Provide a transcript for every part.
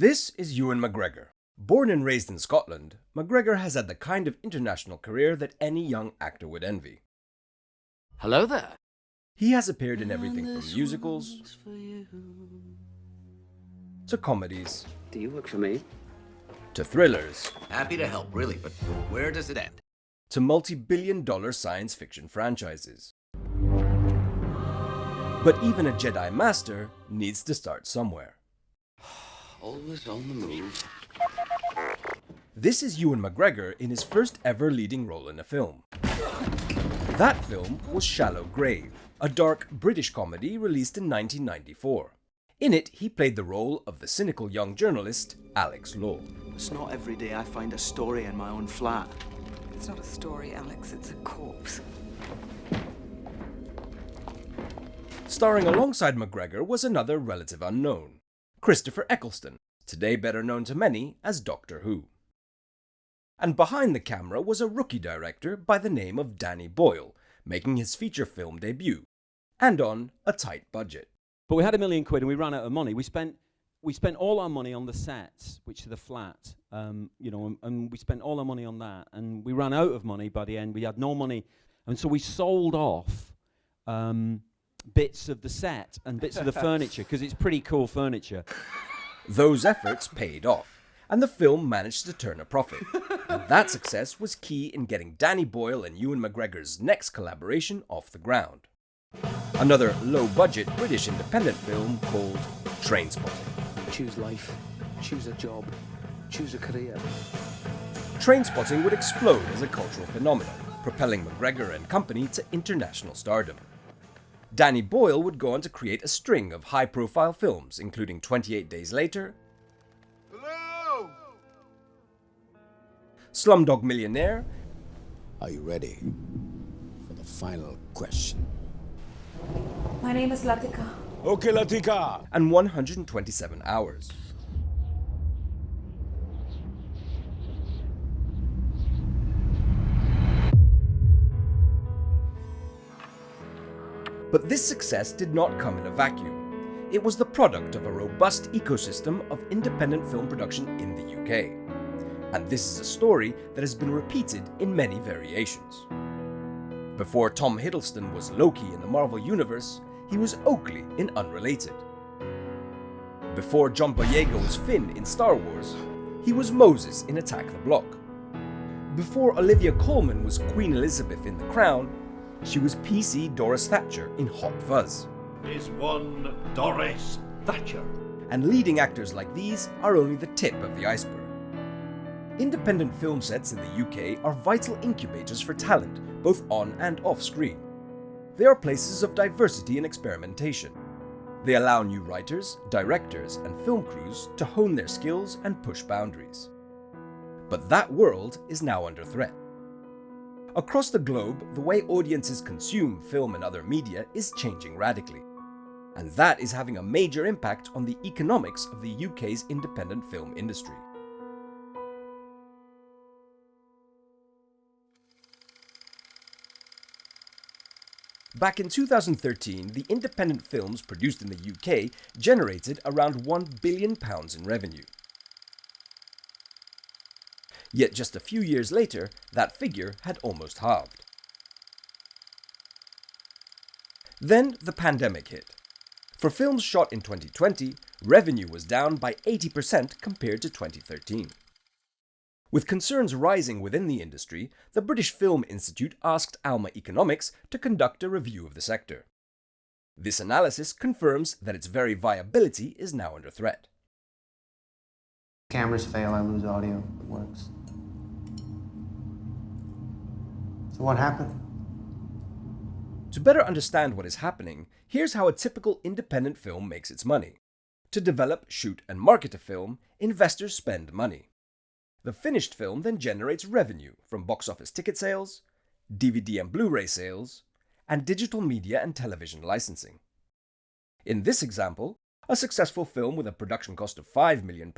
This is Ewan McGregor. Born and raised in Scotland, McGregor has had the kind of international career that any young actor would envy. Hello there. He has appeared in everything from musicals to comedies Do you work for me? to thrillers Happy to help, really, but where does it end? to multi-billion-dollar science fiction franchises. But even a Jedi Master needs to start somewhere. Always on the move. This is Ewan McGregor in his first ever leading role in a film. That film was Shallow Grave, a dark British comedy released in 1994. In it, he played the role of the cynical young journalist Alex Law. It's not every day I find a story in my own flat. It's not a story, Alex, it's a corpse. Starring alongside McGregor was another relative unknown, Christopher Eccleston, today better known to many as Doctor Who. And behind the camera was a rookie director by the name of Danny Boyle, making his feature film debut, and on a tight budget. But we had £1 million and we ran out of money. We spent all our money on the sets, which are the flat, and we spent all our money on that, and we ran out of money by the end. We had no money, and so we sold off bits of the set and bits of the furniture, because it's pretty cool furniture. Those efforts paid off, and the film managed to turn a profit. And that success was key in getting Danny Boyle and Ewan McGregor's next collaboration off the ground. Another low-budget British independent film called Trainspotting. Choose life, choose a job, choose a career. Trainspotting would explode as a cultural phenomenon, propelling McGregor and company to international stardom. Danny Boyle would go on to create a string of high-profile films, including 28 Days Later, Hello! Slumdog Millionaire, Are you ready for the final question? My name is Latika. Okay, Latika. and 127 Hours. But this success did not come in a vacuum. It was the product of a robust ecosystem of independent film production in the UK. And this is a story that has been repeated in many variations. Before Tom Hiddleston was Loki in the Marvel Universe, he was Oakley in Unrelated. Before John Boyega was Finn in Star Wars, he was Moses in Attack the Block. Before Olivia Colman was Queen Elizabeth in The Crown, she was PC Doris Thatcher in Hot Fuzz. Is one Doris Thatcher. And leading actors like these are only the tip of the iceberg. Independent film sets in the UK are vital incubators for talent, both on and off screen. They are places of diversity and experimentation. They allow new writers, directors, and film crews to hone their skills and push boundaries. But that world is now under threat. Across the globe, the way audiences consume film and other media is changing radically. And that is having a major impact on the economics of the UK's independent film industry. Back in 2013, the independent films produced in the UK generated around £1 billion in revenue. Yet just a few years later, that figure had almost halved. Then the pandemic hit. For films shot in 2020, revenue was down by 80% compared to 2013. With concerns rising within the industry, the British Film Institute asked Alma Economics to conduct a review of the sector. This analysis confirms that its very viability is now under threat. Cameras fail, I lose audio. It works. So what happened? To better understand what is happening, here's how a typical independent film makes its money. To develop, shoot, and market a film, investors spend money. The finished film then generates revenue from box office ticket sales, DVD and Blu-ray sales, and digital media and television licensing. In this example, a successful film with a production cost of £5 million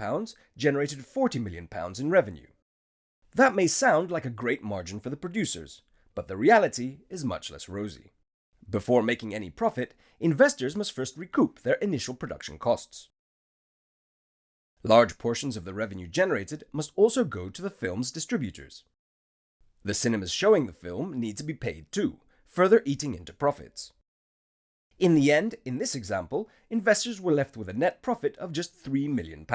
generated £40 million in revenue. That may sound like a great margin for the producers, but the reality is much less rosy. Before making any profit, investors must first recoup their initial production costs. Large portions of the revenue generated must also go to the film's distributors. The cinemas showing the film need to be paid too, further eating into profits. In the end, in this example, investors were left with a net profit of just £3 million.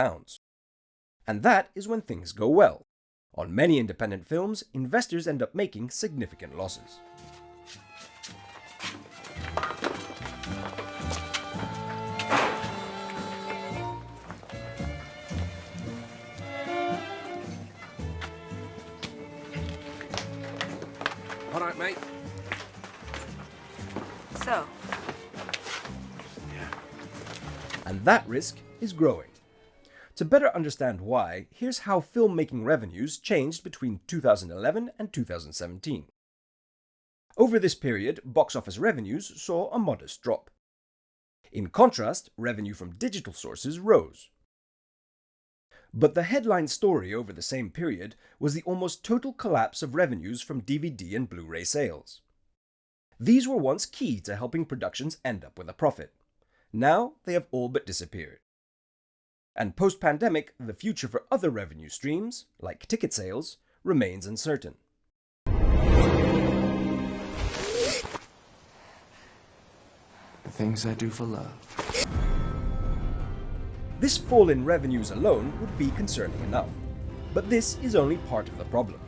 And that is when things go well. On many independent films, investors end up making significant losses. All right, mate. So, And that risk is growing. To better understand why, here's how filmmaking revenues changed between 2011 and 2017. Over this period, box office revenues saw a modest drop. In contrast, revenue from digital sources rose. But the headline story over the same period was the almost total collapse of revenues from DVD and Blu-ray sales. These were once key to helping productions end up with a profit. Now they have all but disappeared. And post-pandemic, the future for other revenue streams, like ticket sales, remains uncertain. The things I do for love. This fall in revenues alone would be concerning enough. But this is only part of the problem.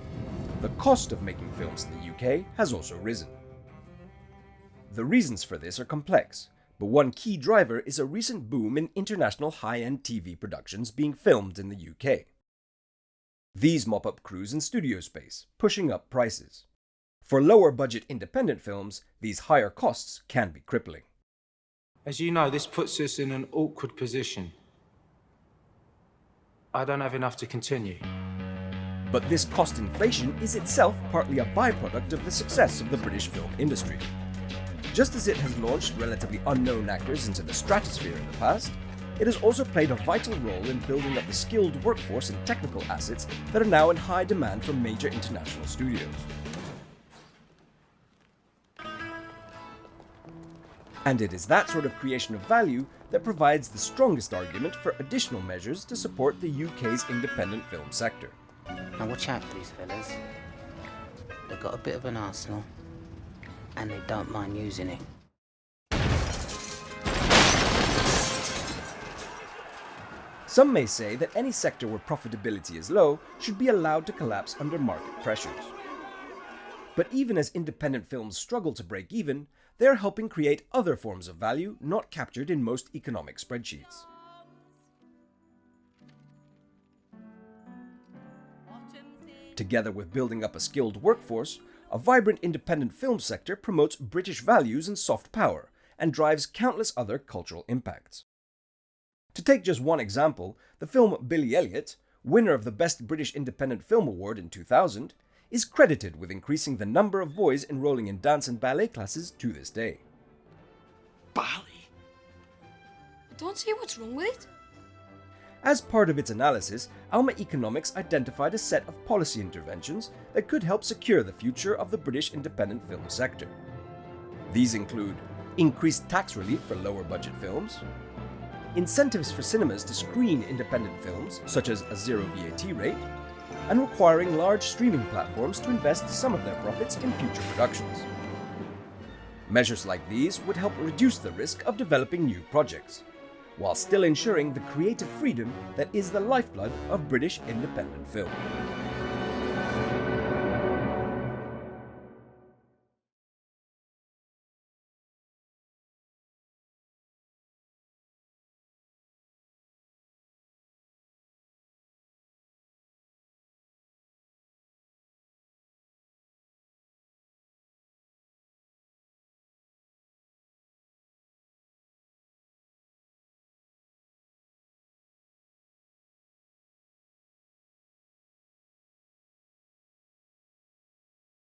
The cost of making films in the UK has also risen. The reasons for this are complex, but one key driver is a recent boom in international high-end TV productions being filmed in the UK. These mop up crews and studio space, pushing up prices. For lower-budget independent films, these higher costs can be crippling. As you know, this puts us in an awkward position. I don't have enough to continue. But this cost inflation is itself partly a byproduct of the success of the British film industry. Just as it has launched relatively unknown actors into the stratosphere in the past, it has also played a vital role in building up the skilled workforce and technical assets that are now in high demand from major international studios. And it is that sort of creation of value that provides the strongest argument for additional measures to support the UK's independent film sector. Now watch out for these fellas. They've got a bit of an arsenal, and they don't mind using it. Some may say that any sector where profitability is low should be allowed to collapse under market pressures. But even as independent films struggle to break even, they are helping create other forms of value not captured in most economic spreadsheets. Together with building up a skilled workforce, a vibrant independent film sector promotes British values and soft power and drives countless other cultural impacts. To take just one example, the film Billy Elliot, winner of the Best British Independent Film Award in 2000, is credited with increasing the number of boys enrolling in dance and ballet classes to this day. Ballet? I don't see what's wrong with it. As part of its analysis, Alma Economics identified a set of policy interventions that could help secure the future of the British independent film sector. These include increased tax relief for lower-budget films, incentives for cinemas to screen independent films, such as a zero VAT rate, and requiring large streaming platforms to invest some of their profits in future productions. Measures like these would help reduce the risk of developing new projects, while still ensuring the creative freedom that is the lifeblood of British independent film.